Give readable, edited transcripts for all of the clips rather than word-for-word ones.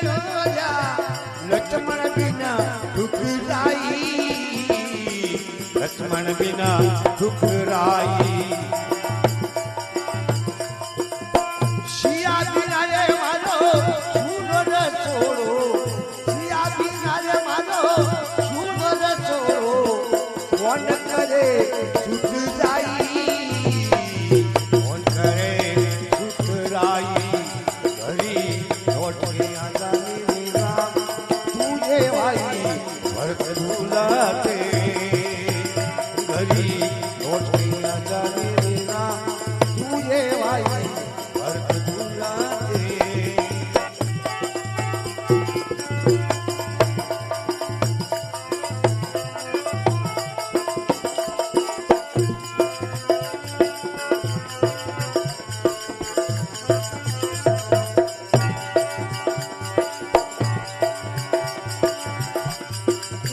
आजा लक्ष्मण बिना ठुकराई लक्ष्मण बिना ठुकराई सिया बिना रे मारो सुंदर छोड़ो सिया बिना रे मारो सुंदर छोड़ो कौन करे सुख जाई कौन करे ठुकराई घरी लौट के आजा मेरा तुझे भाई भरत झूलाते घरी लौट के आजा मेरा तुझे भाई भरत झूलाते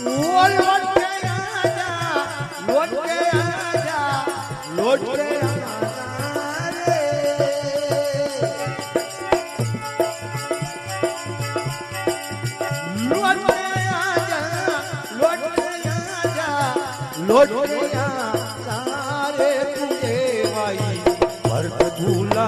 लौट के आजा लौट के आजा लौट के आजा रे लौट के आजा लौट के आजा लौट के आजा रे तुझे भाई भरत झूला